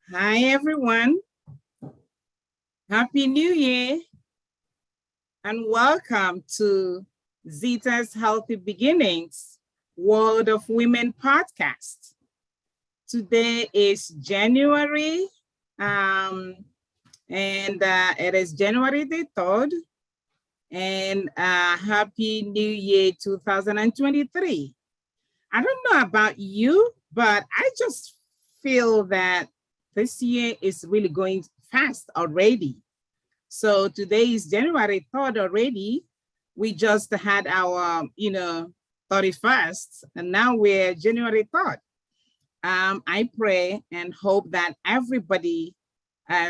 Hi, everyone. Happy New Year and welcome to Zita's Healthy Beginnings World of Women podcast. Today is January, and it is January the 3rd, and Happy New Year 2023. I don't know about you, but I just feel that this year is really going fast already. So today is January 3rd already. We just had our, 31st, and now we're January 3rd. I pray and hope that everybody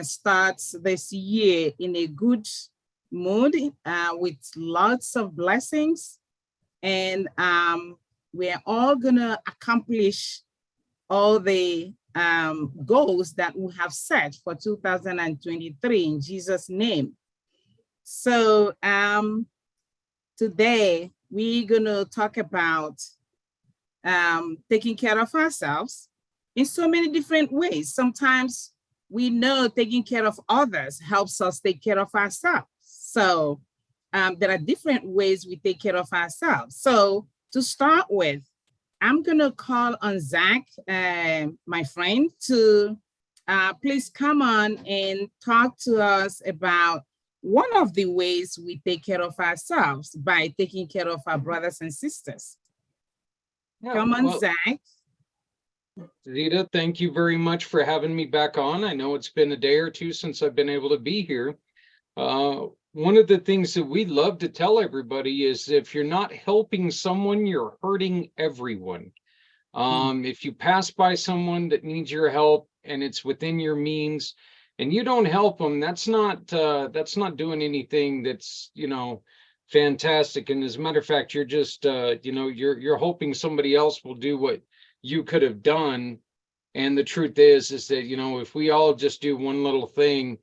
starts this year in a good mood with lots of blessings. And we're all going to accomplish all the goals that we have set for 2023 in Jesus' name. So today we're going to talk about taking care of ourselves in so many different ways. Sometimes we know taking care of others helps us take care of ourselves. So there are different ways we take care of ourselves. So to start with, I'm going to call on Zach, my friend, to please come on and talk to us about one of the ways we take care of ourselves by taking care of our brothers and sisters. Come on, Zach. Zita, thank you very much for having me back on. I know it's been a day or two since I've been able to be here. One of the things that we love to tell everybody is if you're not helping someone, you're hurting everyone. If you pass by someone that needs your help and it's within your means and you don't help them, that's not doing anything that's, fantastic. And as a matter of fact, you're just, you're hoping somebody else will do what you could have done. And the truth is that, if we all just do one little thing,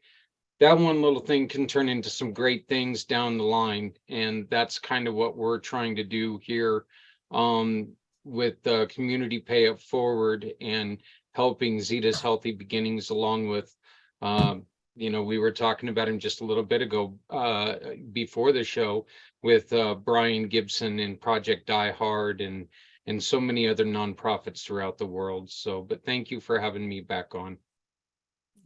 that one little thing can turn into some great things down the line. And that's kind of what we're trying to do here with Community Pay It Forward and helping Zita's Healthy Beginnings, along with, we were talking about him just a little bit ago before the show with Brian Gibson and Project Die Hard and so many other nonprofits throughout the world. So, but thank you for having me back on.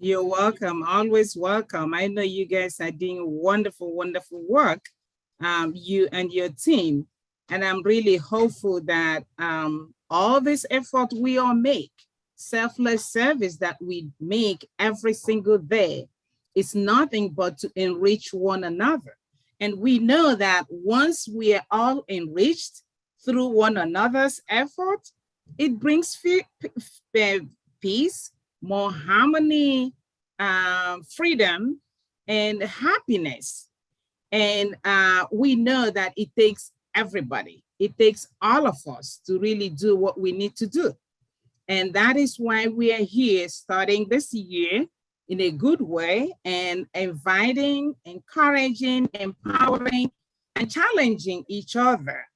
You're welcome, always welcome. I know you guys are doing wonderful, wonderful work, you and your team. And I'm really hopeful that all this effort we all make, selfless service that we make every single day, is nothing but to enrich one another. And we know that once we are all enriched through one another's effort, it brings peace, more harmony, freedom, and happiness. And we know that it takes everybody. It takes all of us to really do what we need to do. And that is why we are here starting this year in a good way and inviting, encouraging, empowering, and challenging each other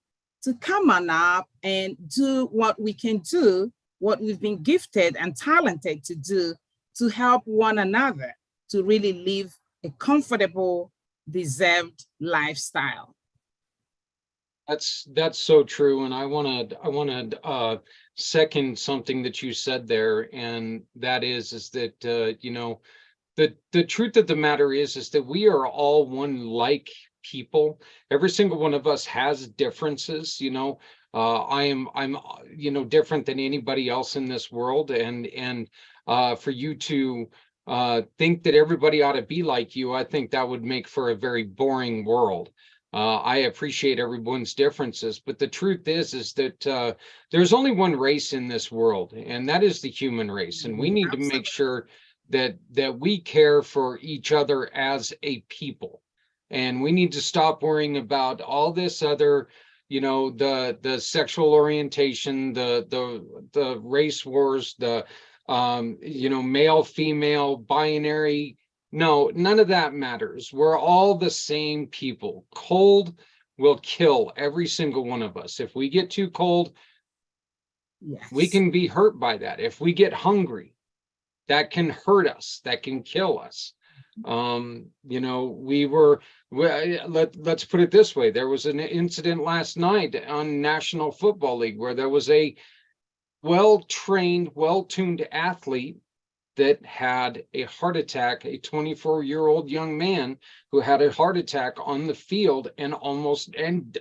to come on up and do what we can do, what we've been gifted and talented to do, to help one another to really live a comfortable, deserved lifestyle. That's so true, and I want to second something that you said there, and that is that the truth of the matter is that we are all one like people. Every single one of us has differences. I'm different than anybody else in this world, and for you to think that everybody ought to be like you, I think that would make for a very boring world. I appreciate everyone's differences, but the truth is that there's only one race in this world, and that is the human race. And we need to make sure that we care for each other as a people. And we need to stop worrying about all this other, the sexual orientation, the race wars, the male, female, binary. No, none of that matters. We're all the same people. Cold will kill every single one of us. If we get too cold, yes, we can be hurt by that. If we get hungry, that can hurt us, that can kill us. You know, let's put it this way. There was an incident last night on National Football League where there was a well-trained, well-tuned athlete that had a heart attack, a 24-year-old young man who had a heart attack on the field and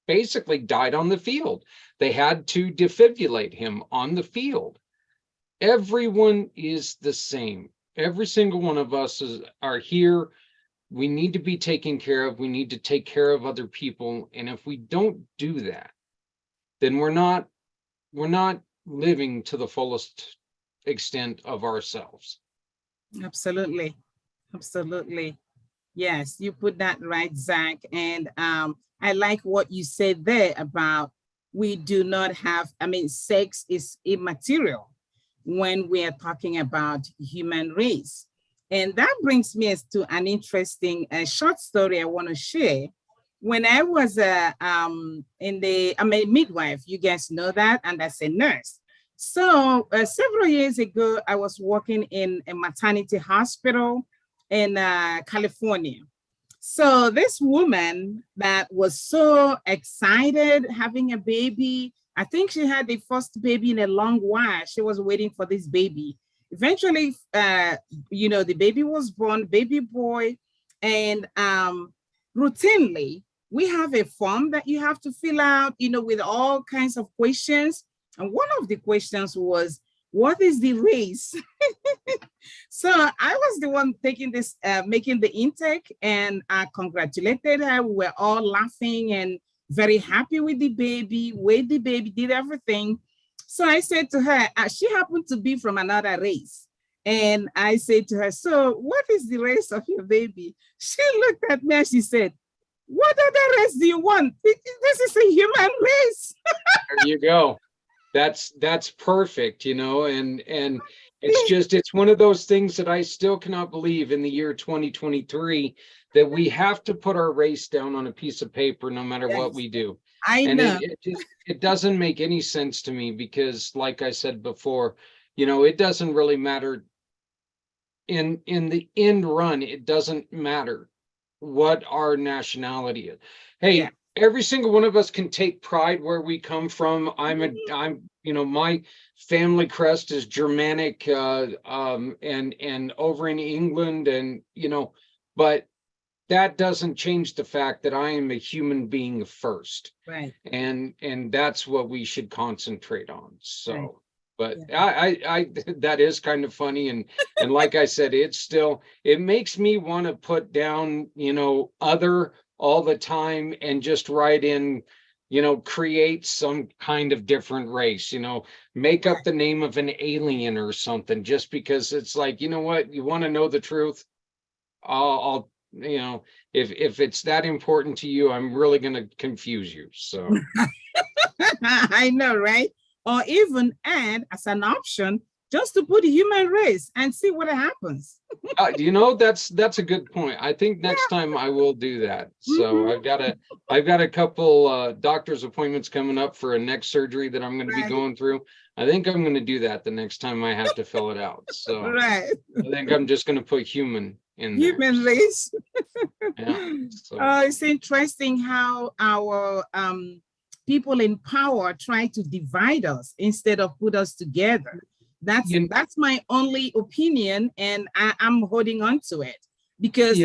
basically died on the field. They had to defibrillate him on the field. Everyone is the same. Every single one of us are here. We need to be taken care of. We need to take care of other people. And if we don't do that, then we're not living to the fullest extent of ourselves. Absolutely. Absolutely. Yes, you put that right, Zach. And I like what you said there about we do not have, I mean, sex is immaterial when we are talking about human race. And that brings me to an interesting short story I want to share. When I was I'm a midwife, you guys know that, and as a nurse. So several years ago, I was working in a maternity hospital in California. So this woman that was so excited having a baby, I think she had the first baby in a long while. She was waiting for this baby. Eventually, the baby was born, baby boy, and routinely, we have a form that you have to fill out, with all kinds of questions. And one of the questions was, what is the race? So I was the one taking this, making the intake, and I congratulated her. We were all laughing and very happy with the baby, weighed the baby, did everything. So I said to her, she happened to be from another race. And I said to her, so what is the race of your baby? She looked at me and she said, what other race do you want? This is a human race. There you go. That's perfect, and it's one of those things that I still cannot believe in the year 2023 that we have to put our race down on a piece of paper no matter what we do. I know. It doesn't make any sense to me because, like I said before, it doesn't really matter. In the end run, it doesn't matter what our nationality is. Hey, every single one of us can take pride where we come from. My family crest is Germanic, and over in England, and but that doesn't change the fact that I am a human being first. Right. And that's what we should concentrate on. So, right. But I that is kind of funny. And like I said, it makes me want to put down, other all the time and just write in, create some kind of different race, make up the name of an alien or something, just because it's like, you know what, you want to know the truth. I'll if it's that important to you, I'm really going to confuse you. So I know, right? Or even add as an option just to put human race and see what happens. That's a good point. I think next time I will do that. So I've got a couple doctor's appointments coming up for a neck surgery that I'm going to be going through. I think I'm going to do that the next time I have to fill it out. So I think I'm just going to put human in there. Human race. So. It's interesting how our people in power try to divide us instead of put us together. That's my only opinion, and I'm holding on to it because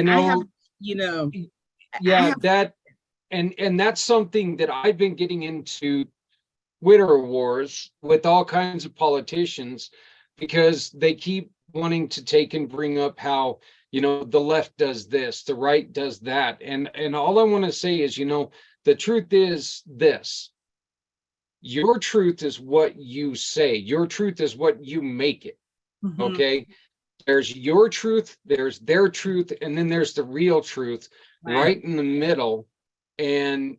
that's something that I've been getting into Twitter wars with all kinds of politicians, because they keep wanting to take and bring up how the left does this, the right does that, and all I want to say is, the truth is this. Your truth is what you say. Your truth is what you make it. Mm-hmm. Okay. There's your truth, there's their truth, and then there's the real truth right in the middle. And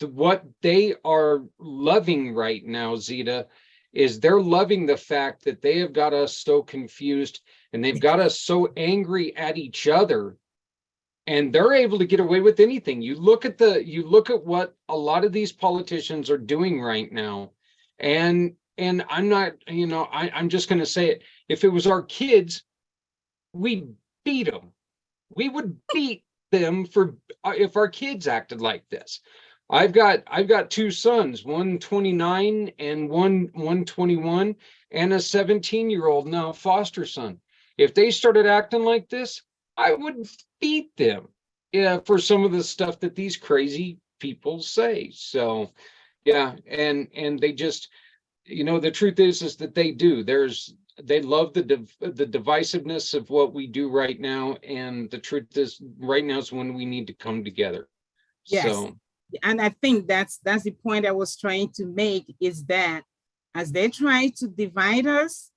what they are loving right now, Zita, is they're loving the fact that they have got us so confused and they've got us so angry at each other. And they're able to get away with anything. You look at what a lot of these politicians are doing right now, and and I'm not, I'm just going to say it. If it was our kids, we beat them. We would beat them for if our kids acted like this. I've got two sons, one 29 and one 21, and a 17-year-old now foster son. If they started acting like this, I would beat them, yeah, for some of the stuff that these crazy people say. So yeah, and they just, the truth is that they do. They love the divisiveness of what we do right now, and the truth is right now is when we need to come together. Yes. So And I think that's the point I was trying to make, is that as they try to divide us,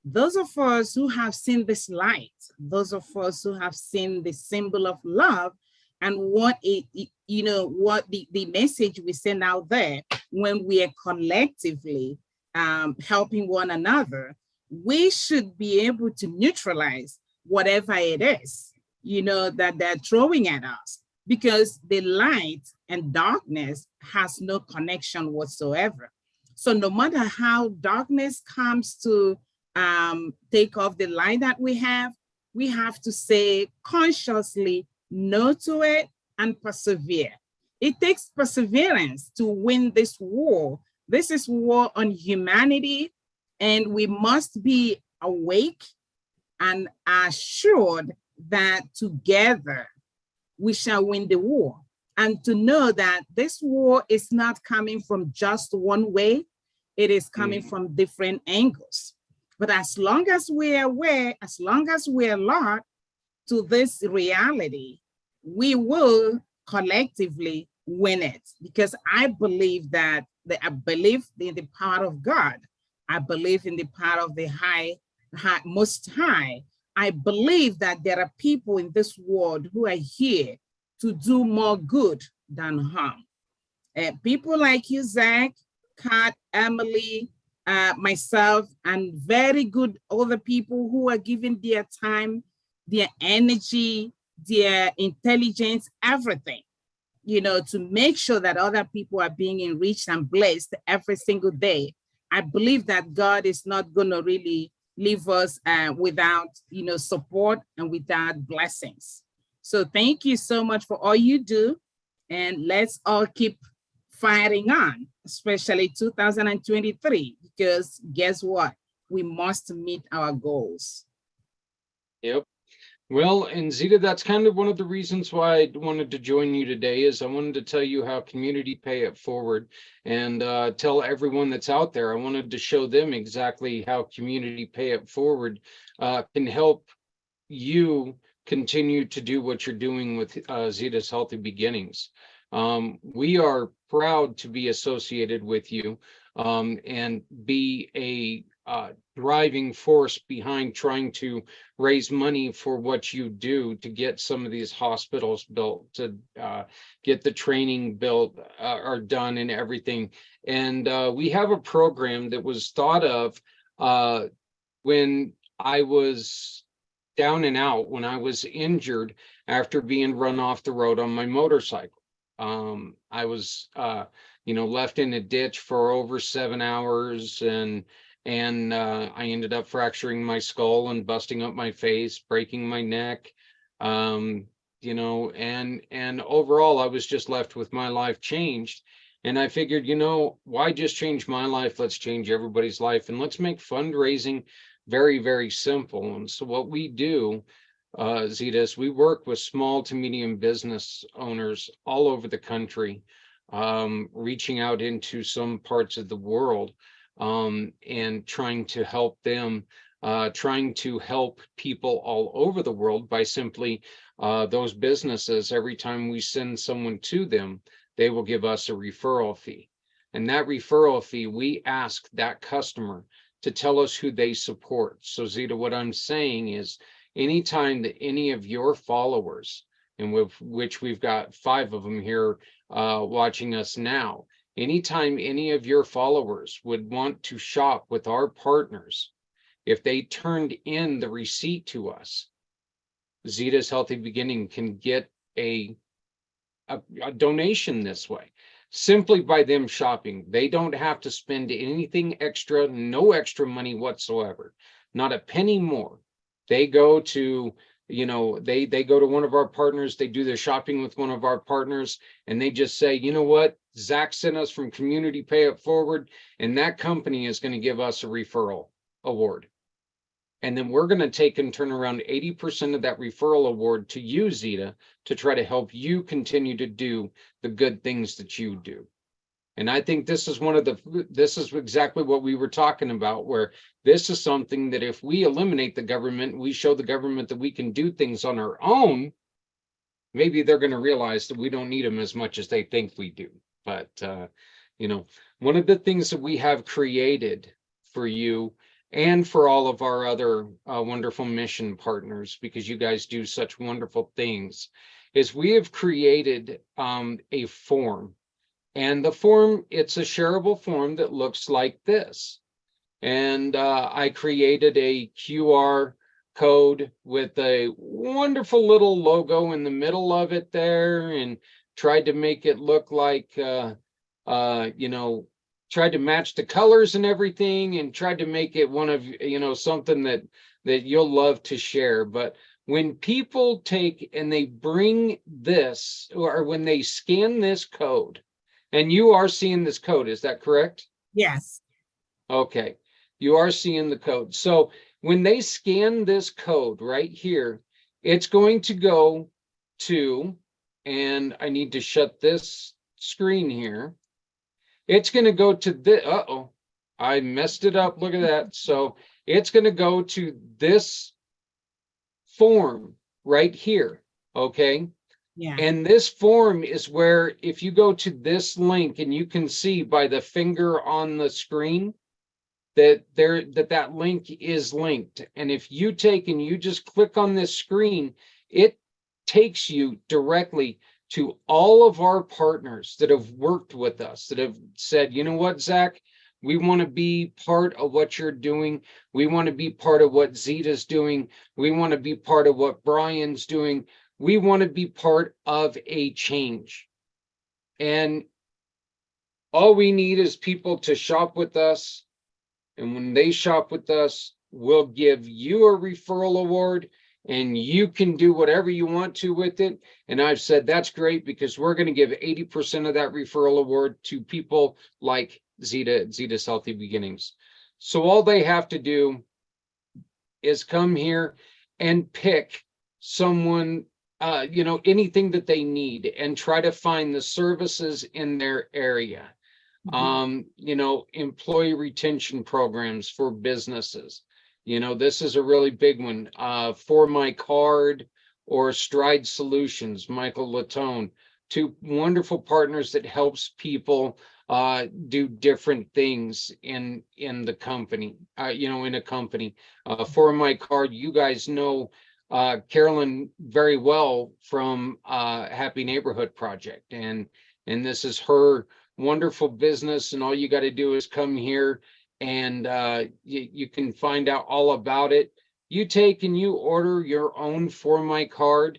those of us who have seen this light, those of us who have seen the symbol of love and what what the message we send out there when we are collectively helping one another, we should be able to neutralize whatever it is, that they're throwing at us, because the light and darkness has no connection whatsoever. So no matter how darkness comes to take off the light that we have to say consciously no to it and persevere. It takes perseverance to win this war. This is war on humanity, and we must be awake and assured that together we shall win the war. And to know that this war is not coming from just one way, it is coming from different angles. But as long as we're aware, as long as we're alert to this reality, we will collectively win it. Because I believe that I believe in the power of God. I believe in the power of the Most High. I believe that there are people in this world who are here to do more good than harm. People like you, Zach, Kat, Emily, myself, and very good other people who are giving their time, their energy, their intelligence, everything, to make sure that other people are being enriched and blessed every single day. I believe that God is not going to really leave us without, support and without blessings. So thank you so much for all you do. And let's all keep fighting on, especially 2023, because guess what? We must meet our goals. yep. Well, and Zita, that's kind of one of the reasons why I wanted to join you today, is I wanted to tell you how Community Pay It Forward, and tell everyone that's out there, I wanted to show them exactly how Community Pay It Forward can help you continue to do what you're doing with Zita's Healthy Beginnings. We are proud to be associated with you and be a driving force behind trying to raise money for what you do to get some of these hospitals built, to get the training built or done and everything. And we have a program that was thought of when I was down and out, when I was injured after being run off the road on my motorcycle. I was left in a ditch for over 7 hours, and I ended up fracturing my skull and busting up my face, breaking my neck. And overall I was just left with my life changed. And I figured, why just change my life? Let's change everybody's life, and let's make fundraising very, very simple. And so what we do, Zetas, we work with small to medium business owners all over the country, reaching out into some parts of the world, and trying to help them, trying to help people all over the world by simply those businesses. Every time we send someone to them, they will give us a referral fee. And that referral fee, we ask that customer to tell us who they support. So Zita, what I'm saying is, anytime that any of your followers, and with which we've got 5 of them here watching us now, anytime any of your followers would want to shop with our partners, if they turned in the receipt to us, Zita's Healthy Beginning can get a donation this way. simply by them shopping. They don't have to spend anything extra, no extra money whatsoever, not a penny more. They go to, they go to one of our partners, they do their shopping with one of our partners, and they just say, you know what, Zach sent us from Community Pay It Forward, and that company is going to give us a referral award. And then we're going to take and turn around 80% of that referral award to you, Zita, to try to help you continue to do the good things that you do. And I think this is this is exactly what we were talking about, where this is something that if we eliminate the government, we show the government that we can do things on our own, maybe they're going to realize that we don't need them as much as they think we do. But, one of the things that we have created for you and for all of our other wonderful mission partners, because you guys do such wonderful things, is we have created a form. And the form, it's a shareable form that looks like this. And I created a QR code with a wonderful little logo in the middle of it there, and tried to make it look like, tried to match the colors and everything, and tried to make it one of, something that you'll love to share. But when people take and they bring this, or when they scan this code, and you are seeing this code, is that correct? Yes. Okay, you are seeing the code. So when they scan this code right here, it's going to go to, and I need to shut this screen here. It's going to go to the, uh-oh, I messed it up. Look at that. So it's going to go to this form right here. Okay. Yeah. And this form is where, if you go to this link, and you can see by the finger on the screen that that link is linked. And if you take and you just click on this screen, it takes you directly to all of our partners that have worked with us, that have said, you know what, Zach, we want to be part of what you're doing. We want to be part of what Zita's doing. We want to be part of what Brian's doing. We want to be part of a change. And all we need is people to shop with us. And when they shop with us, we'll give you a referral award, and you can do whatever you want to with it. And I've said that's great, because we're going to give 80% of that referral award to people like Zita's Healthy Beginnings. So all they have to do is come here and pick someone, anything that they need, and try to find the services in their area. Employee retention programs for businesses. This is a really big one. For My Card or Stride Solutions, Michael Latone, two wonderful partners that helps people do different things in the company, in a company. For My Card, you guys know Carolyn very well from Happy Neighborhood Project, and this is her wonderful business. And all you got to do is come here, and you can find out all about it. You take and you order your own For My Card,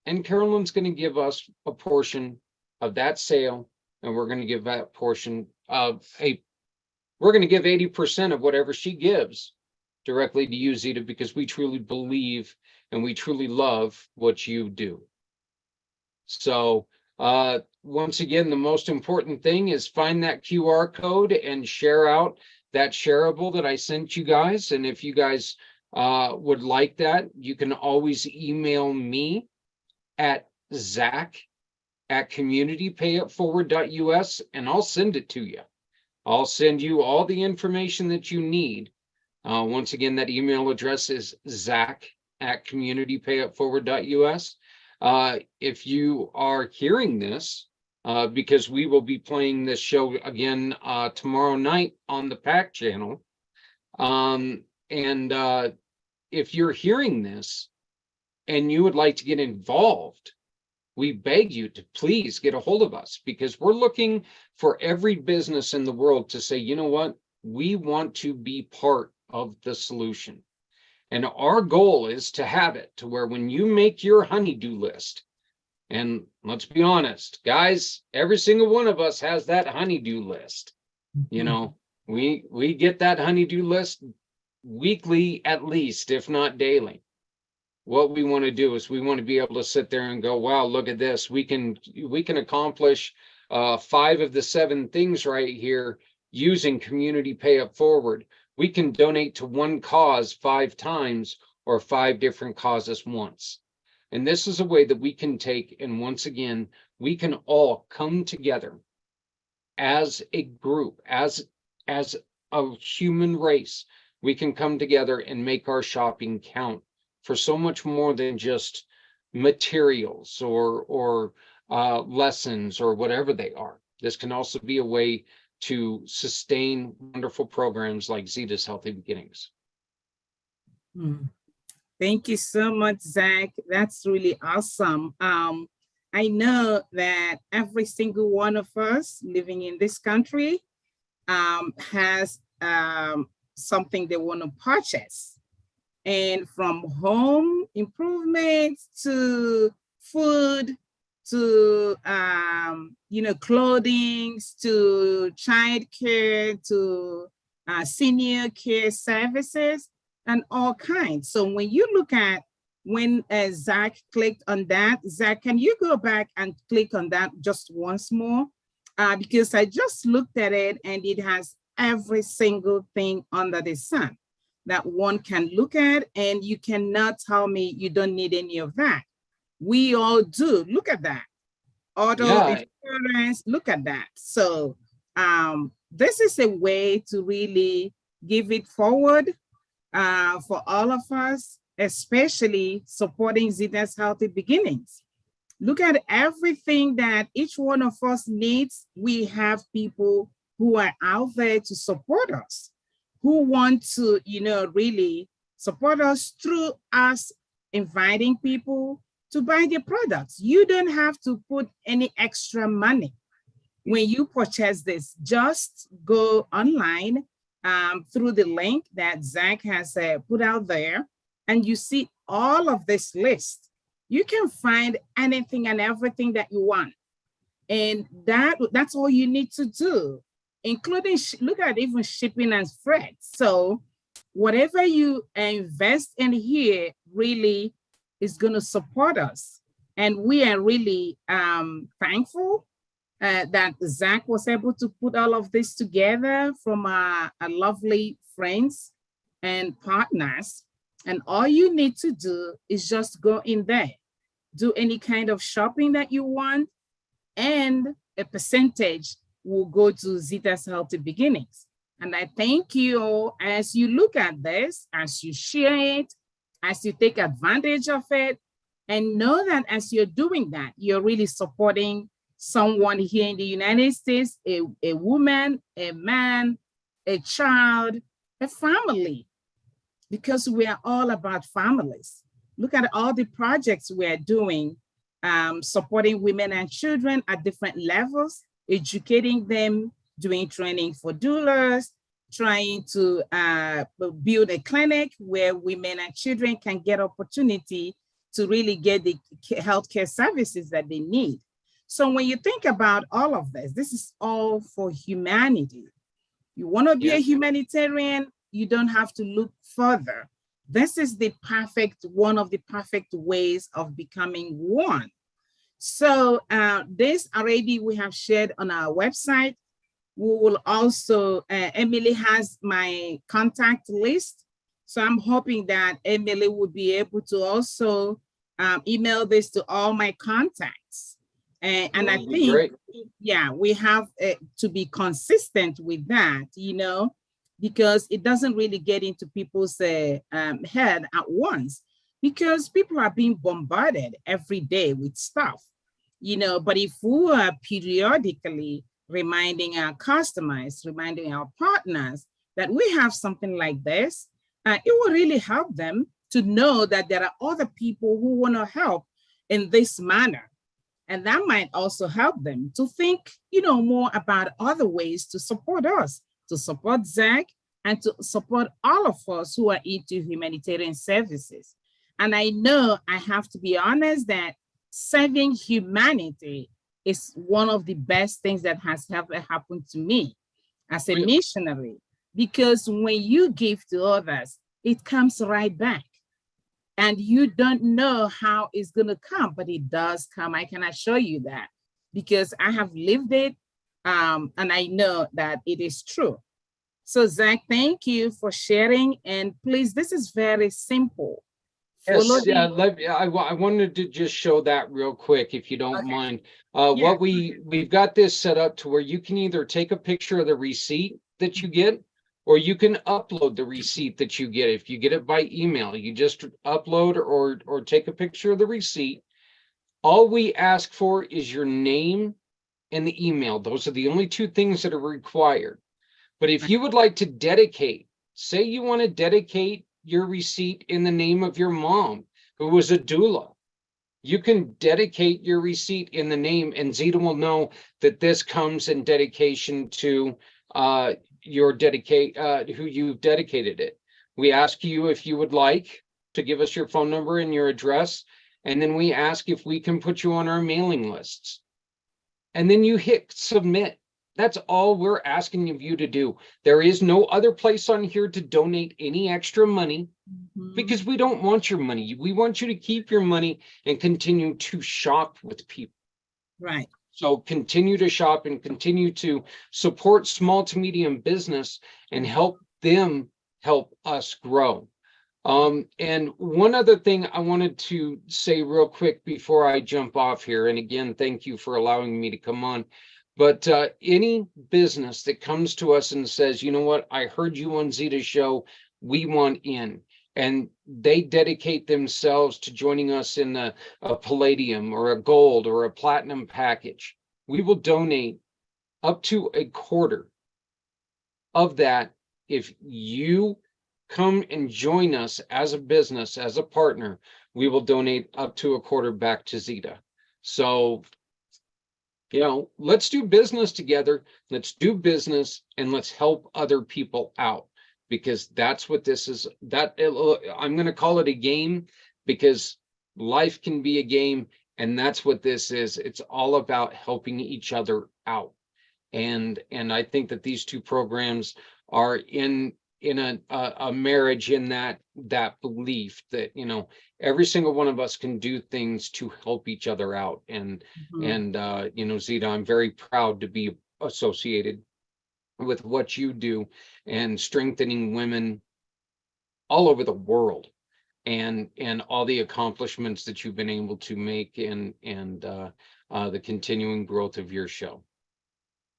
and Carolyn's going to give us a portion of that sale, and we're going to give that portion of we're going to give 80% of whatever she gives directly to you, Zita, because we truly believe and we truly love what you do. So once again, the most important thing is find that QR code and share out that shareable that I sent you guys. And if you guys would like that, you can always email me at zach@communitypayitforward.us, and I'll send it to you. I'll send you all the information that you need. Once again, that email address is zach@communitypayitforward.us. If you are hearing this, because we will be playing this show again tomorrow night on the PAC channel. If you're hearing this and you would like to get involved, we beg you to please get a hold of us, because we're looking for every business in the world to say, you know what, we want to be part of the solution. And our goal is to have it to where when you make your honeydew list, And let's be honest, guys, every single one of us has that honeydew list. You know, we get that honeydew list weekly at least, if not daily. What we want to do is we want to be able to sit there and go, wow, look at this. We can accomplish 5 of the 7 things right here using Community Pay It Forward. We can donate to one cause 5 times or 5 different causes once. And this is a way that we can take, and once again, we can all come together as a group, as a human race. We can come together and make our shopping count for so much more than just materials or lessons or whatever they are. This can also be a way to sustain wonderful programs like Zita's Healthy Beginnings. Thank you so much, Zach. That's really awesome. I know that every single one of us living in this country has something they want to purchase. And from home improvements to food, to clothing, to childcare, to senior care services, and all kinds. So when you look at when Zach clicked on that, Zach, can you go back and click on that just once more? Because I just looked at it and it has every single thing under the sun that one can look at, and you cannot tell me you don't need any of that. We all do. Look at that. Auto insurance, look at that. So this is a way to really give it forward for all of us, especially supporting Zita's Healthy Beginnings. Look at everything that each one of us needs. We have people who are out there to support us, who want to, really support us through us inviting people to buy the products. You don't have to put any extra money when you purchase this. Just go online through the link that Zach has put out there, and you see all of this list. You can find anything and everything that you want. And that's all you need to do, including, look at even shipping and freight. So whatever you invest in here really is going to support us. And we are really thankful that Zach was able to put all of this together from our lovely friends and partners. And all you need to do is just go in there, do any kind of shopping that you want, and a percentage will go to Zita's Healthy Beginnings. And I thank you all as you look at this, as you share it, as you take advantage of it, and know that as you're doing that, you're really supporting someone here in the United States, a woman, a man, a child, a family, because we are all about families. Look at all the projects we are doing, supporting women and children at different levels, educating them, doing training for doulas, trying to build a clinic where women and children can get opportunity to really get the healthcare services that they need. So when you think about all of this, this is all for humanity. You want to be a humanitarian, you don't have to look further. This is one of the perfect ways of becoming one. So this already we have shared on our website. We will also, Emily has my contact list. So I'm hoping that Emily would be able to also email this to all my contacts. And I think, we have to be consistent with that, because it doesn't really get into people's head at once, because people are being bombarded every day with stuff, but if we are periodically reminding our customers, reminding our partners that we have something like this, it will really help them to know that there are other people who want to help in this manner. And that might also help them to think, more about other ways to support us, to support Zach, and to support all of us who are into humanitarian services. And I know I have to be honest that serving humanity is one of the best things that has ever happened to me as a Really? missionary. Because when you give to others, it comes right back. And you don't know how it's going to come, but it does come. I can assure you that because I have lived it, and I know that it is true. So, Zach, thank you for sharing. And please, this is very simple. Follow Yes, yeah, the. I wanted to just show that real quick, if you don't Okay. mind. Yeah. What we've got this set up to where you can either take a picture of the receipt that you get, or you can upload the receipt that you get. If you get it by email, you just upload or take a picture of the receipt. All we ask for is your name and the email. Those are the only two things that are required. But if you would like to dedicate, say you want to dedicate your receipt in the name of your mom, who was a doula, you can dedicate your receipt in the name, and Zita will know that this comes in dedication to your who you've dedicated it. We ask you if you would like to give us your phone number and your address, and then we ask if we can put you on our mailing lists. And then you hit submit. That's all we're asking of you to do. There is no other place on here to donate any extra money because we don't want your money. We want you to keep your money and continue to shop with people. Right. So continue to shop and continue to support small to medium business and help them help us grow. And one other thing I wanted to say real quick before I jump off here, and again, thank you for allowing me to come on. But any business that comes to us and says, you know what, I heard you on Zita's show, we want in, and they dedicate themselves to joining us in a palladium or a gold or a platinum package, we will donate up to a quarter of that. If you come and join us as a business, as a partner, we will donate up to a quarter back to Zita. So, let's do business together. Let's do business and let's help other people out, because that's what this is. I'm going to call it a game because life can be a game, and that's what this is. It's all about helping each other out. And I think that these two programs are in a marriage in that belief that every single one of us can do things to help each other out. And Zita, I'm very proud to be associated with what you do and strengthening women all over the world, and all the accomplishments that you've been able to make, and the continuing growth of your show.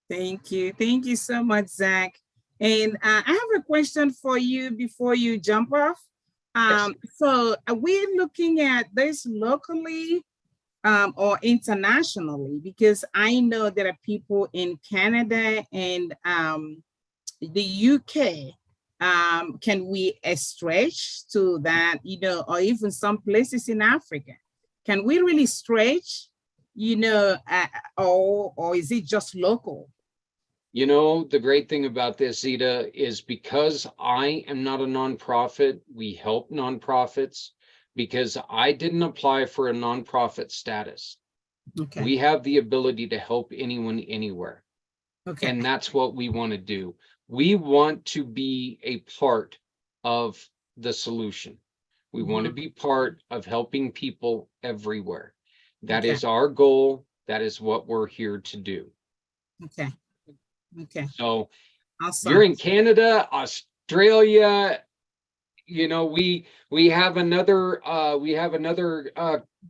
Thank you. Thank you so much, Zach. And I have a question for you before you jump off. So are we looking at this locally or internationally? Because I know there are people in Canada and the UK. Can we stretch to that, or even some places in Africa? Can we really stretch, or is it just local? The great thing about this, Zita, is because I am not a nonprofit, we help nonprofits because I didn't apply for a nonprofit status. Okay. We have the ability to help anyone, anywhere. Okay. And that's what we want to do. We want to be a part of the solution. We want to be part of helping people everywhere. That is our goal. That is what we're here to do. Okay. Okay. So awesome. You're in Canada, Australia. We have another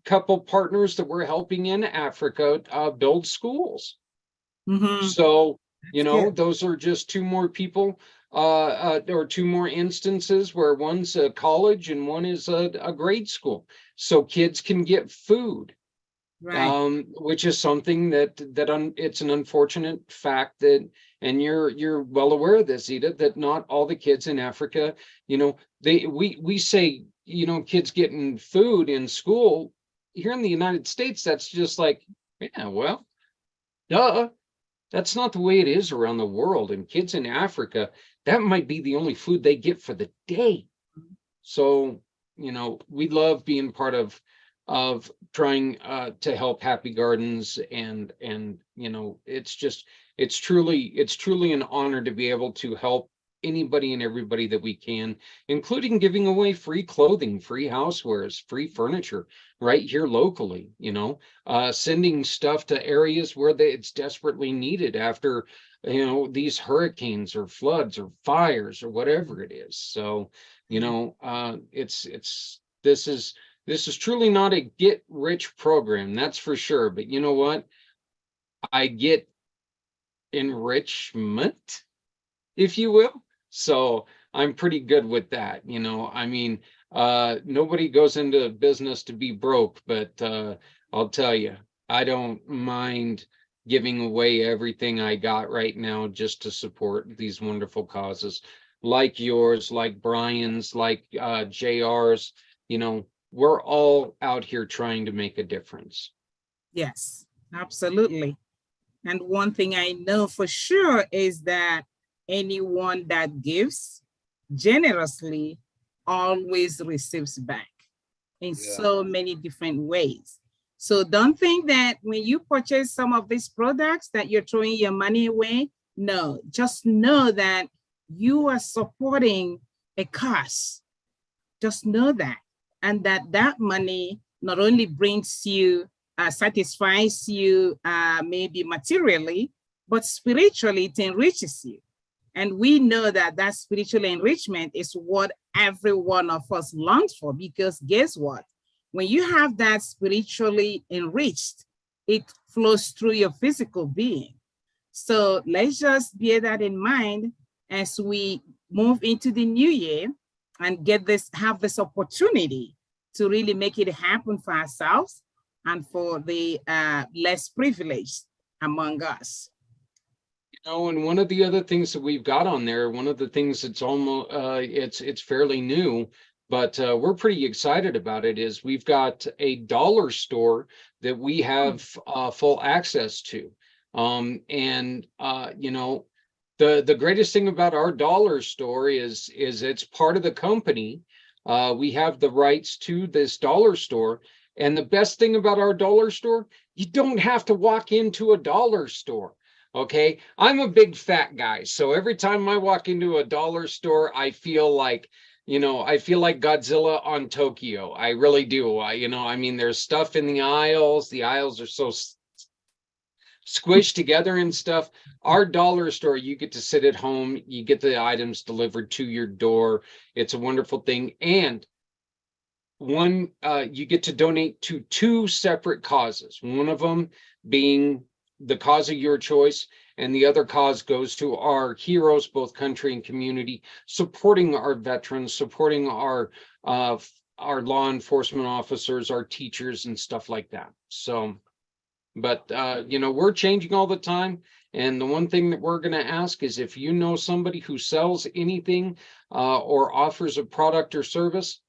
couple partners that we're helping in Africa build schools. So those are just two more people or two more instances where one's a college and one is a grade school, so kids can get food. Right. Which is something that it's an unfortunate fact that, and you're well aware of this, Zita, that not all the kids in Africa, we say, kids getting food in school. Here in the United States, that's just like, yeah, well, duh. That's not the way it is around the world. And kids in Africa, that might be the only food they get for the day. So, we love being part of of trying to help Happy Gardens, and it's truly an honor to be able to help anybody and everybody that we can, including giving away free clothing, free housewares, free furniture right here locally, sending stuff to areas where it's desperately needed after these hurricanes or floods or fires or whatever it is. So this is truly not a get rich program, that's for sure, but you know what, I get enrichment, if you will. So I'm pretty good with that. Nobody goes into business to be broke, but I'll tell you, I don't mind giving away everything I got right now just to support these wonderful causes like yours, like Brian's, like JR's. We're all out here trying to make a difference. Yes, absolutely. And one thing I know for sure is that anyone that gives generously always receives back in so many different ways. So don't think that when you purchase some of these products that you're throwing your money away. No, just know that you are supporting a cause. Just know that. And that money not only brings you, satisfies you maybe materially, but spiritually it enriches you. And we know that that spiritual enrichment is what every one of us longs for, because guess what? When you have that spiritually enriched, it flows through your physical being. So let's just bear that in mind as we move into the new year and have this opportunity to really make it happen for ourselves and for the less privileged among us. And one of the other things that we've got on there, one of the things that's almost it's fairly new, but we're pretty excited about it, is we've got a dollar store that we have full access to. The greatest thing about our dollar store is it's part of the company. We have the rights to this dollar store. And the best thing about our dollar store, you don't have to walk into a dollar store. Okay, I'm a big fat guy, so every time I walk into a dollar store, I feel like Godzilla on Tokyo. I really do. There's stuff in the aisles. The aisles are so squished together and stuff. Our dollar store, you get to sit at home, you get the items delivered to your door. It's a wonderful thing. And you get to donate to two separate causes, one of them being the cause of your choice, and the other cause goes to our heroes, both country and community, supporting our veterans, supporting our law enforcement officers, our teachers, and stuff like that. So, but we're changing all the time. And the one thing that we're going to ask is, if you know somebody who sells anything or offers a product or service,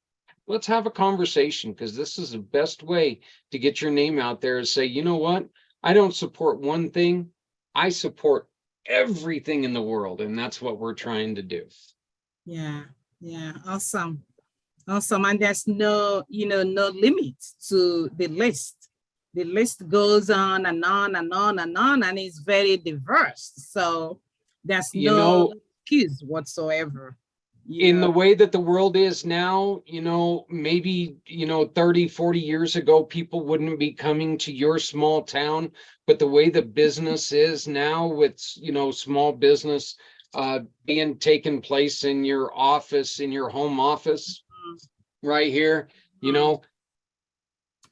let's have a conversation, because this is the best way to get your name out there, is say, you know what? I don't support one thing. I support everything in the world. And that's what we're trying to do. Yeah. Awesome. And there's no limit to the list. The list goes on and on and on and on, and it's very diverse. So there's no excuse whatsoever. In the way that the world is now, maybe 30, 40 years ago, people wouldn't be coming to your small town. But the way the business is now, with small business being taken place in your office, in your home office, right here,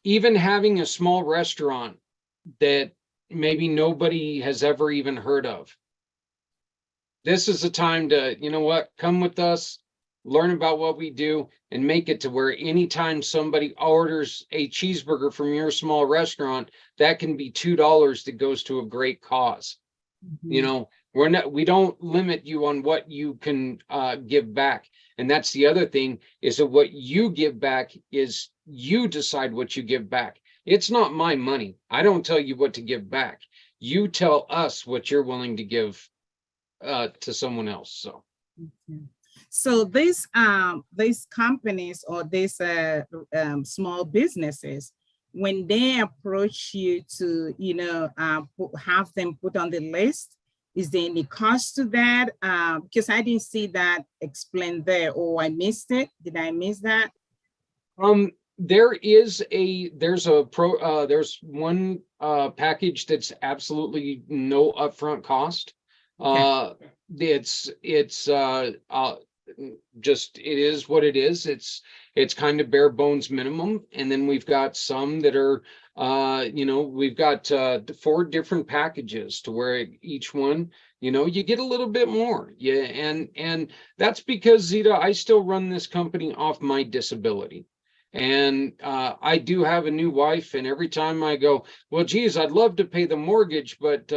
even having a small restaurant that maybe nobody has ever even heard of. This is a time to, come with us, learn about what we do, and make it to where anytime somebody orders a cheeseburger from your small restaurant, that can be $2 that goes to a great cause. Mm-hmm. We don't limit you on what you can give back. And that's the other thing, is that what you give back is you decide what you give back. It's not my money. I don't tell you what to give back. You tell us what you're willing to give to someone else. So these companies or these small businesses, when they approach you to, have them put on the list, is there any cost to that? Because I didn't see that explained there, or I missed it. Did I miss that? There's one package that's absolutely no upfront cost. Okay. It's just, it is what it is. It's kind of bare bones minimum. And then we've got some that are we've got 4 different packages to where each one, you get a little bit more. Yeah, and that's because, Zita, I still run this company off my disability. And I do have a new wife, and every time I go, well, geez, I'd love to pay the mortgage, but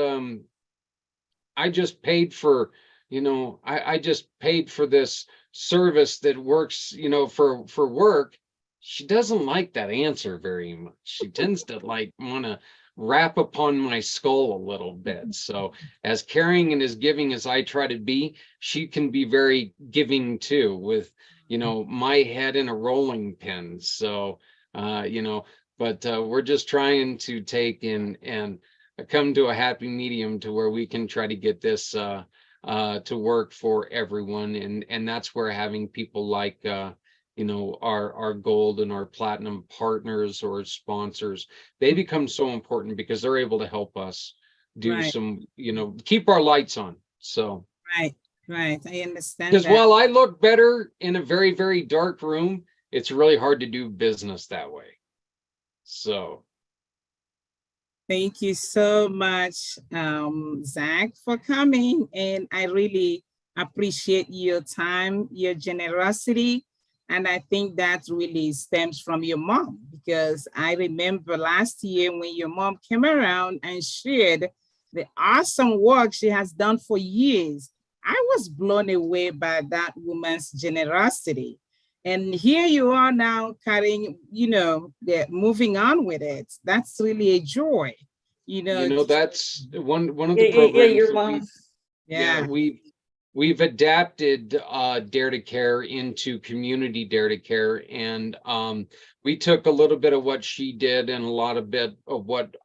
I just paid for, I just paid for this service that works, for work. She doesn't like that answer very much. She tends to want to rap upon my skull a little bit. So as caring and as giving as I try to be, she can be very giving too, with, my head in a rolling pin. So, but we're just trying to take and come to a happy medium to where we can try to get this to work for everyone. And that's where having people like our gold and our platinum partners or sponsors, they become so important, because they're able to help us do Right. some, keep our lights on. So Right. Right. I understand because that. while I look better in a very, very dark room, it's really hard to do business that way. So Thank you so much, Zach, for coming. And I really appreciate your time, your generosity. And I think that really stems from your mom, because I remember last year when your mom came around and shared the awesome work she has done for years. I was blown away by that woman's generosity. And here you are now carrying, moving on with it. That's really a joy, that's one of Yeah, the programs your that mom. yeah, we've adapted Dare to Care into Community Dare to Care, and we took a little bit of what she did and a lot of bit of what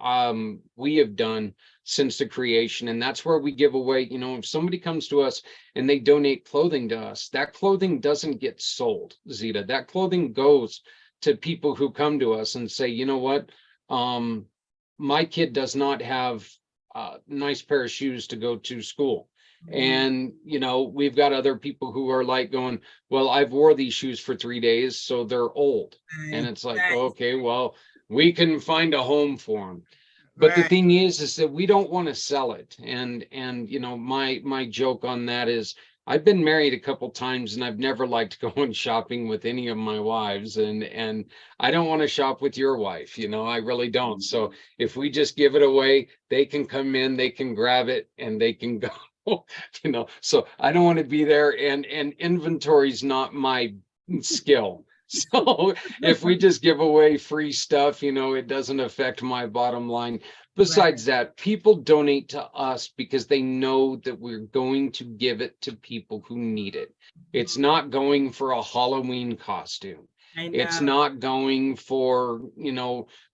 we have done since the creation. And that's where we give away, if somebody comes to us and they donate clothing to us, that clothing doesn't get sold, Zita. That clothing goes to people who come to us and say, you know what, my kid does not have a nice pair of shoes to go to school. And we've got other people who are going, well, I've wore these shoes for 3 days, so they're old. And it's like, okay, well, we can find a home for them. But the thing is that we don't want to sell it. And my joke on that is, I've been married a couple times and I've never liked going shopping with any of my wives, and I don't want to shop with your wife, I really don't. So if we just give it away, they can come in, they can grab it, and they can go. So I don't want to be there, and inventory's not my skill. So if we just give away free stuff, it doesn't affect my bottom line. Besides that, people donate to us because they know that we're going to give it to people who need it. It's not going for a Halloween costume. It's not going for,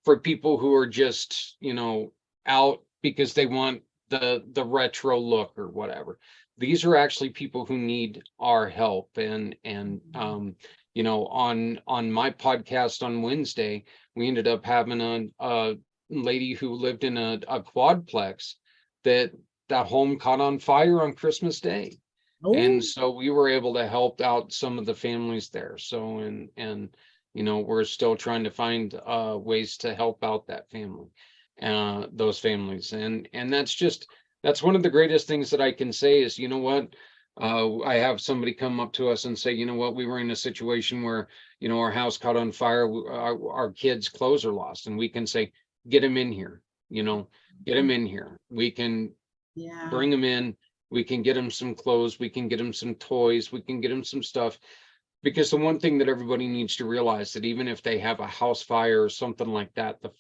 for people who are just, out because they want the retro look or whatever. These are actually people who need our help. And on my podcast on Wednesday, we ended up having a lady who lived in a quadplex that home caught on fire on Christmas Day. And so we were able to help out some of the families there. So, and we're still trying to find ways to help out that family, those families. And that's one of the greatest things that I can say is, what, I have somebody come up to us and say, what, we were in a situation where, our house caught on fire, our kids' clothes are lost, and we can say, get them in here, get them in here. We can bring them in. We can get them some clothes. We can get them some toys. We can get them some stuff. Because the one thing that everybody needs to realize, that even if they have a house fire or something like that, the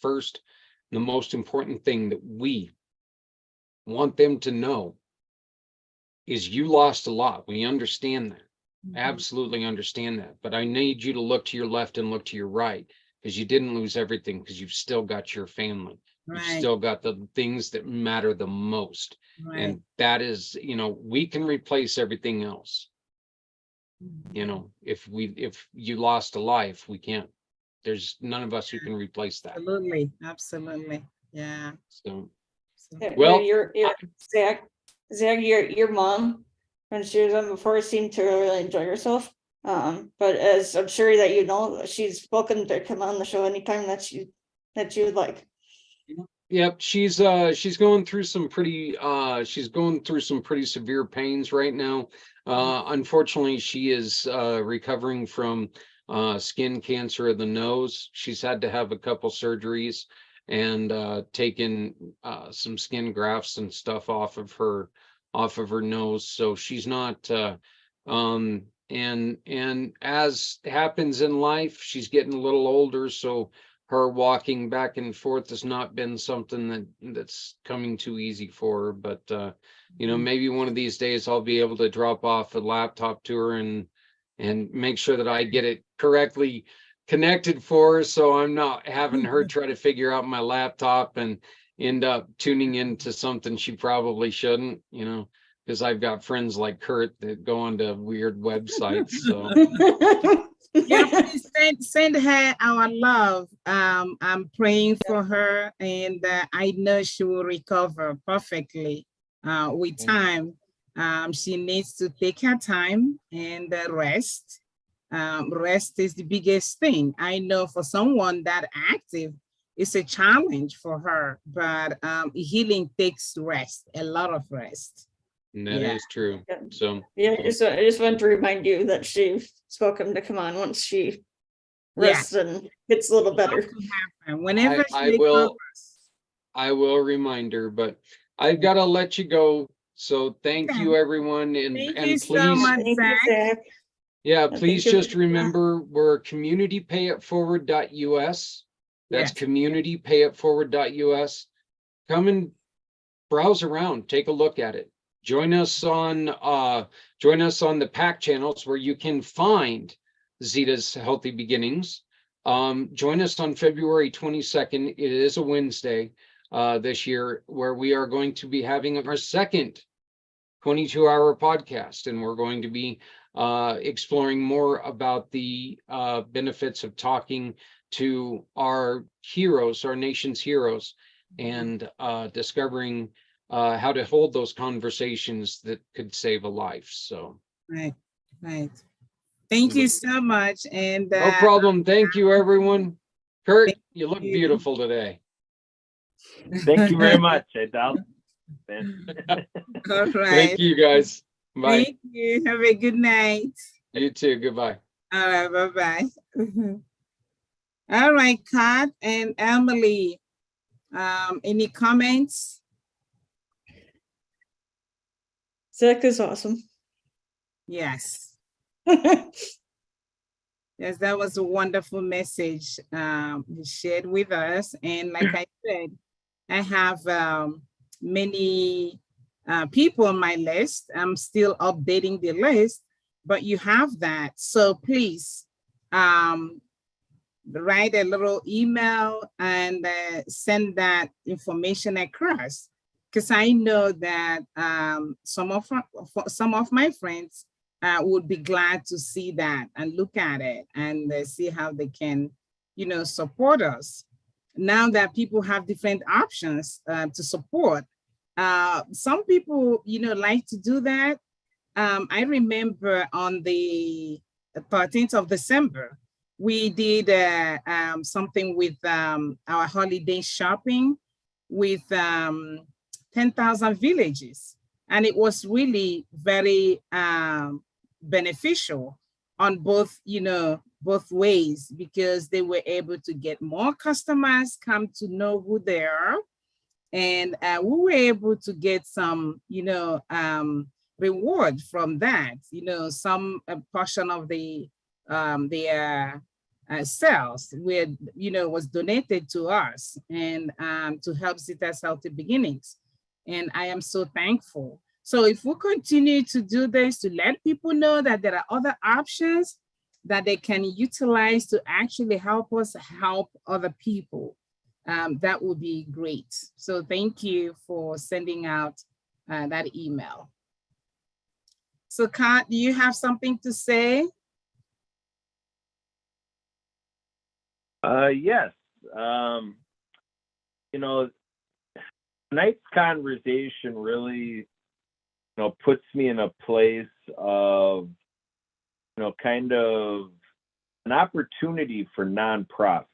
most important thing that we want them to know is you lost a lot. We understand that. Absolutely understand that. But I need you to look to your left and look to your right, because you didn't lose everything, because you've still got your family. You've Right, still got the things that matter the most. right. And that is, we can replace everything else. If you lost a life, we can't, there's none of us who can replace that. Absolutely, absolutely. Yeah. So, So, well, your Zach, your mom, when she was on before, seemed to really enjoy herself. But as I'm sure that you know, she's welcome to come on the show anytime that you would like. yep, she's going through some pretty severe pains right now. Unfortunately, she is recovering from skin cancer of the nose. She's had to have a couple surgeries and taken some skin grafts and stuff off of her nose. So she's not and as happens in life, she's getting a little older, so her walking back and forth has not been something that's coming too easy for her. But maybe one of these days I'll be able to drop off a laptop to her and make sure that I get it correctly connected for her, so I'm not having her try to figure out my laptop and end up tuning into something she probably shouldn't, because I've got friends like Kurt that go onto weird websites. So yeah, please send her our love. I'm praying for her, and I know she will recover perfectly with time. She needs to take her time and rest. Rest is the biggest thing. I know for someone that active, it's a challenge for her, but healing takes rest, a lot of rest. that is true. Yeah. So Yeah, I just want to remind you that she's welcome to come on once she rests and gets a little better. Whenever I will remind her, but I've got to let you go. So thank you, everyone, and Thank you please, so much, Thank you, Zach. Zach. yeah, Thank please you. just remember we're communitypayitforward.us. That's Yes. communitypayitforward.us. Come and browse around, take a look at it. Join us on the PAC channels where you can find Zita's Healthy Beginnings. Join us on February 22nd. It is a Wednesday this year, where we are going to be having our second 22-hour podcast, and we're going to be exploring more about the benefits of talking to our heroes, our nation's heroes, and discovering how to hold those conversations that could save a life. So Right. Thank you so much. And no problem. Thank you, everyone. Kurt, Thank you look you. beautiful today. Thank you very much. I doubt. All right. Thank you, guys. Bye. Thank you. Have a good night. You too. Goodbye. All right. Bye-bye. All right, Kat and Emily. Any comments? Zach is awesome. Yes. Yes, that was a wonderful message you shared with us. And like I said, I have many people on my list. I'm still updating the list, but you have that. So please write a little email and send that information across, because I know that some of my friends would be glad to see that and look at it and see how they can, support us. Now that people have different options to support, some people, like to do that. I remember on the 13th of December, we did something with our holiday shopping with 10,000 villages. And it was really very beneficial on both ways, because they were able to get more customers come to know who they are. And we were able to get some, reward from that, some portion of their sales was donated to us and to help Zita's Healthy Beginnings. And I am so thankful. So if we continue to do this, to let people know that there are other options, that they can utilize to actually help us help other people, that would be great. So thank you for sending out that email. So Kat, do you have something to say? Yes. Tonight's conversation really, puts me in a place of, kind of an opportunity for nonprofits.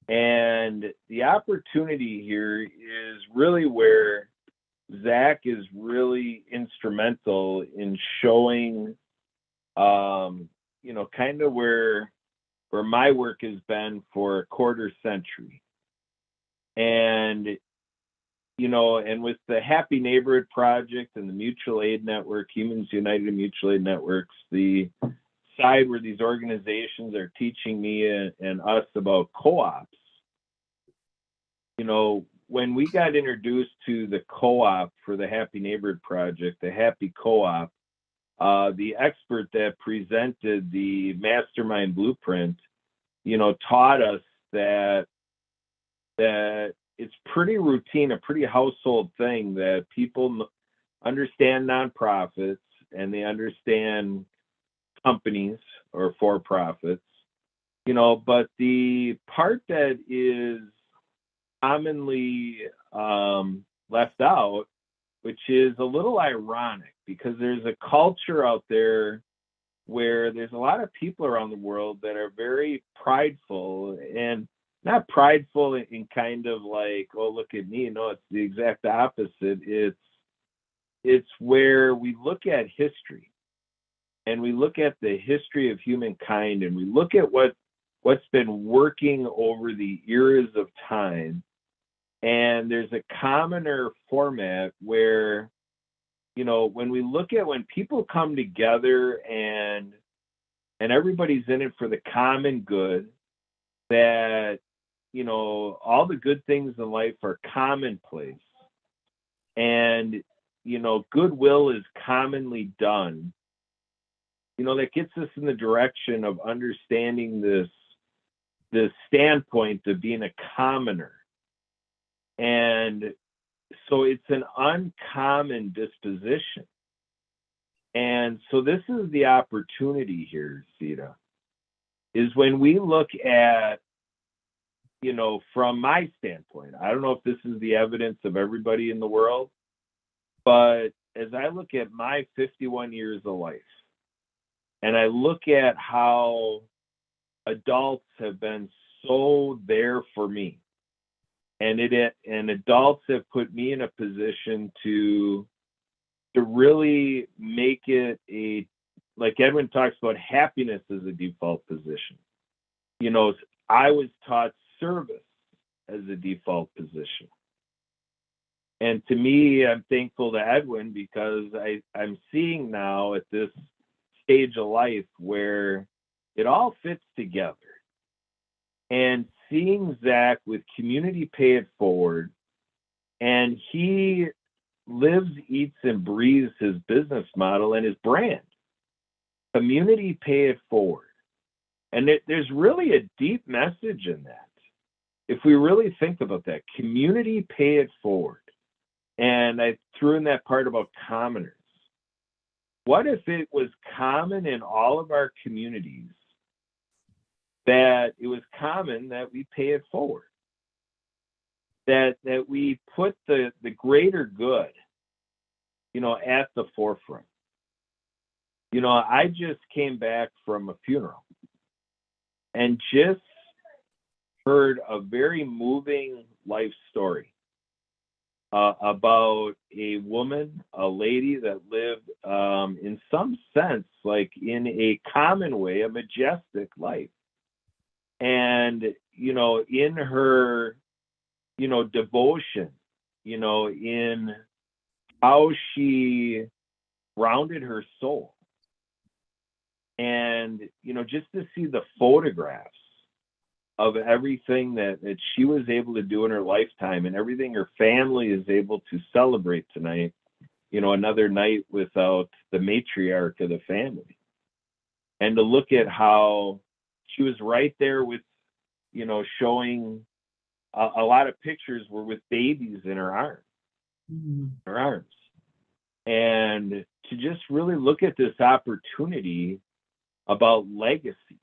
And the opportunity here is really where Zach is really instrumental in showing, kind of where my work has been for a quarter century. And, and with the Happy Neighborhood Project and the Mutual Aid Network, Humans United and Mutual Aid Networks, the side where these organizations are teaching me and us about co-ops, when we got introduced to the co-op for the Happy Neighborhood Project, the Happy Co-op, the expert that presented the Mastermind Blueprint, taught us that it's pretty routine, a pretty household thing that people understand nonprofits and they understand companies or for-profits, but the part that is commonly left out, which is a little ironic because there's a culture out there where there's a lot of people around the world that are very prideful, and not prideful in kind of like, oh, look at me. No, it's the exact opposite. It's where we look at history and we look at the history of humankind and we look at what's been working over the eras of time. And there's a commoner format where, when we look at when people come together and everybody's in it for the common good, that, all the good things in life are commonplace. And, goodwill is commonly done. That gets us in the direction of understanding this standpoint of being a commoner. And so it's an uncommon disposition. And so this is the opportunity here, Sita, is when we look at, from my standpoint, I don't know if this is the evidence of everybody in the world, but as I look at my 51 years of life, and I look at how adults have been so there for me, and adults have put me in a position to really make it like Edwin talks about, happiness as a default position. I was taught service as a default position. And to me, I'm thankful to Edwin because I'm seeing now at this stage of life where it all fits together. And seeing Zach with Community Pay It Forward, and he lives, eats, and breathes his business model and his brand, Community Pay It Forward. And there's really a deep message in that. If we really think about that, Community Pay It Forward. And I threw in that part about commoners. What if it was common in all of our communities that it was common that we pay it forward? That we put the greater good, at the forefront. I just came back from a funeral and just heard a very moving life story about a woman, a lady that lived, in some sense, like in a common way, a majestic life. And, in her, devotion, in how she grounded her soul. And, just to see the photographs of everything that she was able to do in her lifetime and everything her family is able to celebrate tonight, another night without the matriarch of the family. and to look at how she was right there with, you know, showing a lot of pictures were with babies in her arms. And to just really look at this opportunity about legacy.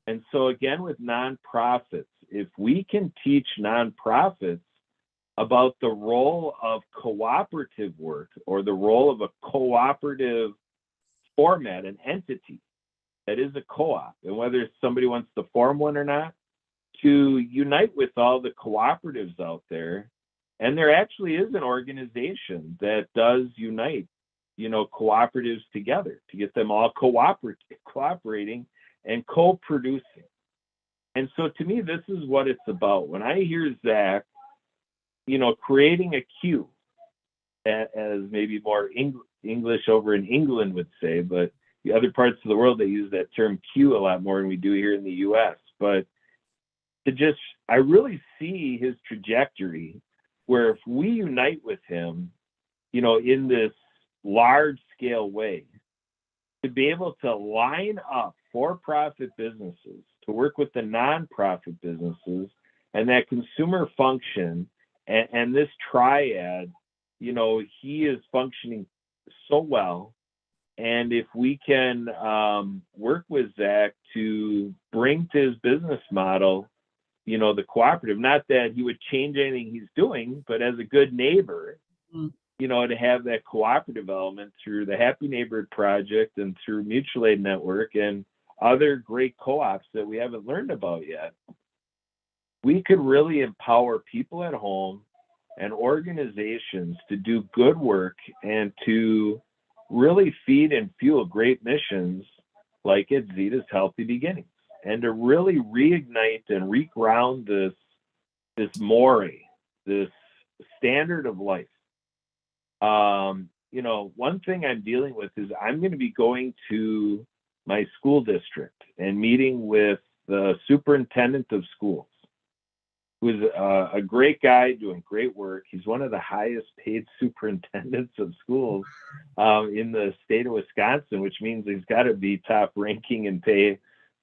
And so again, with nonprofits, if we can teach nonprofits about the role of cooperative work or the role of a cooperative format, an entity that is a co-op, and whether somebody wants to form one or not, to unite with all the cooperatives out there. And there actually is an organization that does unite, you know, cooperatives together to get them all cooperating and co-producing. And so to me, this is what it's about. When I hear Zach, you know, creating a queue, as maybe more English over in England would say, but the other parts of the world, they use that term queue a lot more than we do here in the US. But I really see his trajectory where if we unite with him, you know, in this large scale way, to be able to line up for-profit businesses to work with the nonprofit businesses and that consumer function and this triad, you know, he is functioning so well. And if we can work with Zach to bring to his business model, you know, the cooperative, not that he would change anything he's doing, but as a good neighbor, you know, to have that cooperative element through the Happy Neighborhood Project and through Mutual Aid Network and other great co-ops that we haven't learned about yet, we could really empower people at home and organizations to do good work and to really feed and fuel great missions like at Zita's Healthy Beginnings, and to really reignite and reground this more, this standard of life. You know, one thing I'm dealing with is I'm going to be going to my school district and meeting with the superintendent of schools, who's a great guy doing great work. He's one of the highest paid superintendents of schools in the state of Wisconsin, which means he's got to be top ranking and pay,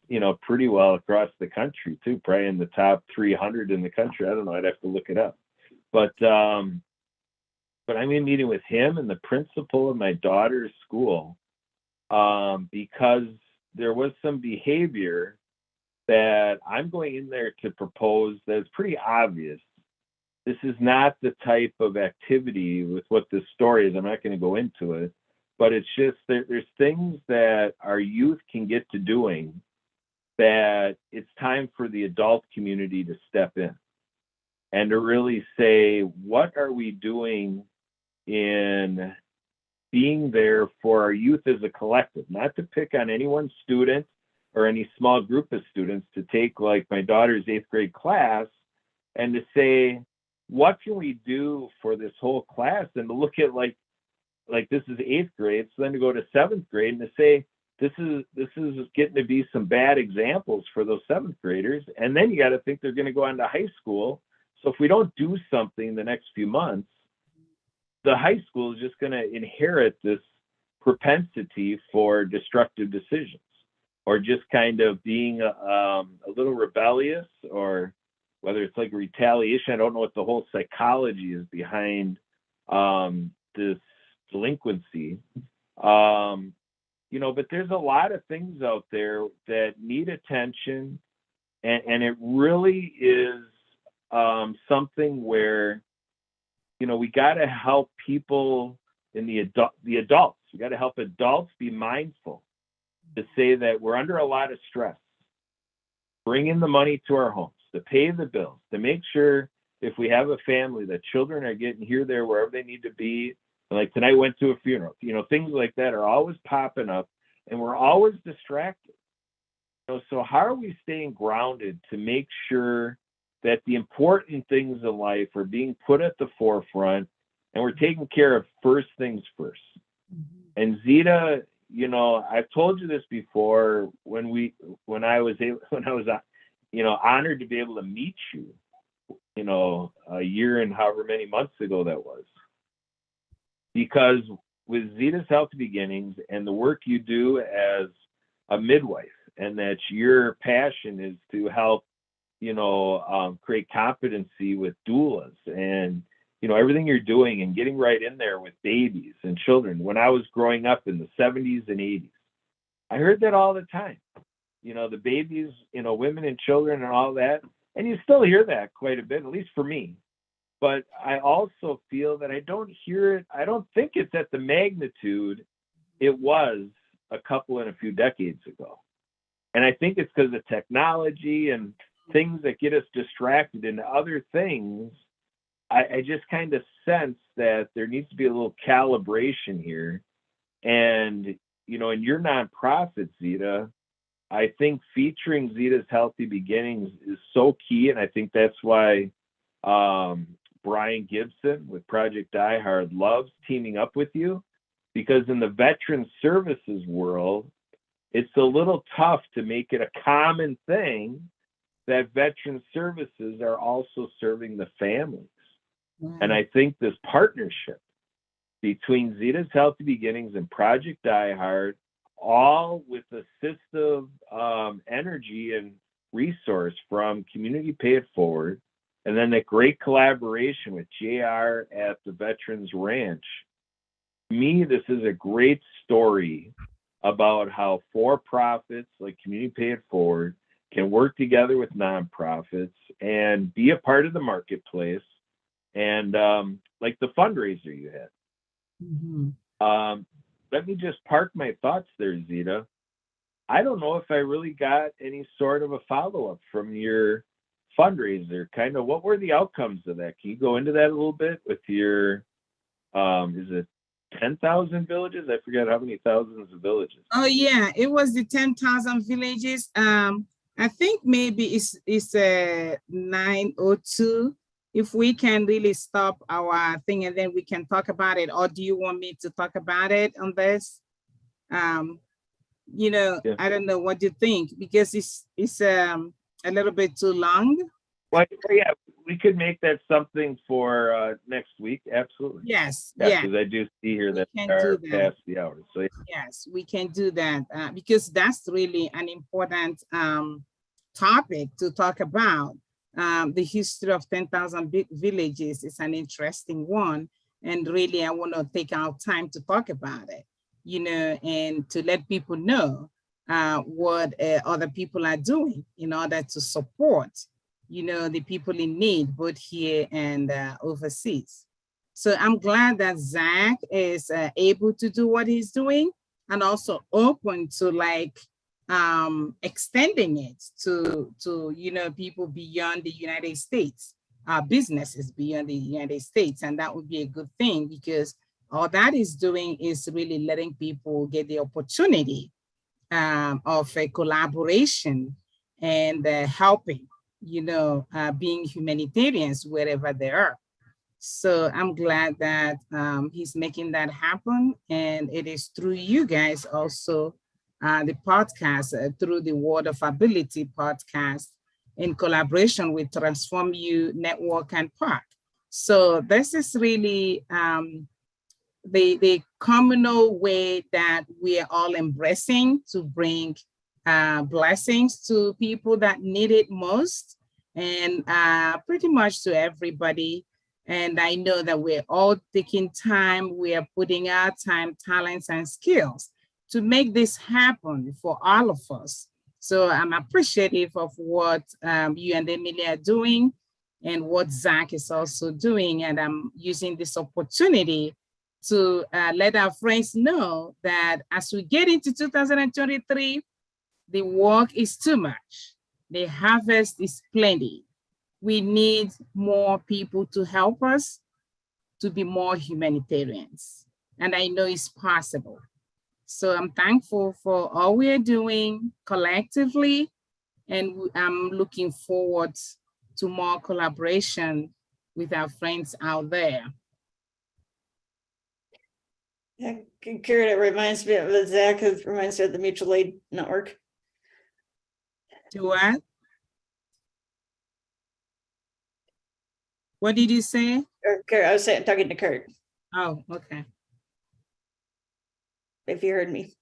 you know, pretty well across the country too, probably in the top 300 in the country. I don't know, I'd have to look it up. But I'm in meeting with him and the principal of my daughter's school because there was some behavior that I'm going in there to propose that is pretty obvious. This is not the type of activity with what this story is. I'm not going to go into it, but it's just that there's things that our youth can get to doing that it's time for the adult community to step in and to really say, what are we doing in being there for our youth as a collective, not to pick on any one student or any small group of students, to take like my daughter's 8th grade class and to say, what can we do for this whole class? And to look at like this is 8th grade, so then to go to 7th grade and to say, this is getting to be some bad examples for those 7th graders. And then you got to think they're going to go on to high school. So if we don't do something the next few months, the high school is just going to inherit this propensity for destructive decisions, or just kind of being a little rebellious, or whether it's like retaliation. I don't know what the whole psychology is behind this delinquency. You know, but there's a lot of things out there that need attention, and it really is something where, you know, we got to help people in the adults. We got to help adults be mindful to say that we're under a lot of stress. Bring in the money to our homes, to pay the bills, to make sure if we have a family that children are getting here, there, wherever they need to be. Like tonight went to a funeral, you know, things like that are always popping up and we're always distracted. So how are we staying grounded to make sure that the important things in life are being put at the forefront and we're taking care of first things first? And Zita, you know, I've told you this before when I was, you know, honored to be able to meet you, you know, a year and however many months ago that was. Because with Zita's Healthy Beginnings and the work you do as a midwife, and that your passion is to help, create competency with doulas and, everything you're doing and getting right in there with babies and children. When I was growing up in the 70s and 80s, I heard that all the time. The babies, women and children and all that. And you still hear that quite a bit, at least for me. But I also feel that I don't hear it. I don't think it's at the magnitude it was a couple and a few decades ago. And I think it's because of technology and things that get us distracted into other things. I just kind of sense that there needs to be a little calibration here. And, in your nonprofit, Zita, I think featuring Zita's Healthy Beginnings is so key. And I think that's why Brian Gibson with Project Die Hard loves teaming up with you, because in the veteran services world, it's a little tough to make it a common thing that veteran services are also serving the families. And I think this partnership between Zita's Healthy Beginnings and Project Die Hard, all with assistive energy and resource from Community Pay It Forward, and then that great collaboration with JR at the Veterans Ranch. To me, this is a great story about how for-profits like Community Pay It Forward can work together with nonprofits and be a part of the marketplace. And like the fundraiser you had. Mhm. Let me just park my thoughts there, Zita. I don't know if I really got any sort of a follow-up from your fundraiser. Kind of what were the outcomes of that? Can you go into that a little bit with your, is it 10,000 villages? I forget how many thousands of villages. Oh yeah, it was the 10,000 villages. I think maybe it's 902. If we can really stop our thing and then we can talk about it, or do you want me to talk about it on this? Yeah. I don't know what you think, because it's a little bit too long. Well, yeah, we could make that something for next week. Absolutely. Yes, Yeah, yeah, because I do see here we that can we are do that. past the hours. So Yes, we can do that because that's really an important topic to talk about. The history of 10,000 villages is an interesting one. And really, I want to take our time to talk about it, and to let people know what other people are doing in order to support, the people in need, both here and overseas. So I'm glad that Zach is able to do what he's doing, and also open to extending it to people beyond the United States, businesses beyond the United States. And that would be a good thing, because all that is doing is really letting people get the opportunity of a collaboration and helping, being humanitarians wherever they are. So I'm glad that he's making that happen. And it is through you guys also, the podcast, through the Word of Ability podcast, in collaboration with Transform You Network and Park. So this is really the communal way that we are all embracing to bring blessings to people that need it most, and pretty much to everybody. And I know that we're all taking time, we are putting our time, talents, and skills to make this happen for all of us. So I'm appreciative of what you and Emily are doing, and what Zach is also doing. And I'm using this opportunity to let our friends know that as we get into 2023, the work is too much. The harvest is plenty. We need more people to help us to be more humanitarians. And I know it's possible. So I'm thankful for all we are doing collectively. And I'm looking forward to more collaboration with our friends out there. Yeah, Kurt, it reminds me of Zach, it reminds me of the Mutual Aid Network. To what? What did you say? Kurt, I was talking to Kurt, Oh, okay. if you heard me.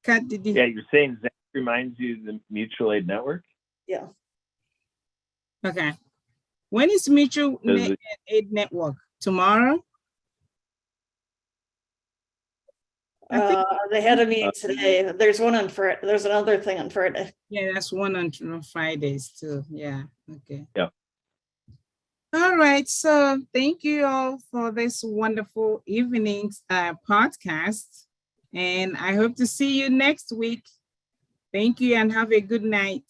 Kat, did you? Yeah, you're saying Zach reminds you of the mutual aid network? Yeah. Okay. When is Mutual Does it- Aid Network? Tomorrow? I think- They had a meeting today. There's one on Friday. There's another thing on Friday. Yeah, that's one on Fridays too. Yeah, okay. Yeah. All right, so thank you all for this wonderful evening's podcast. And I hope to see you next week. Thank you and have a good night.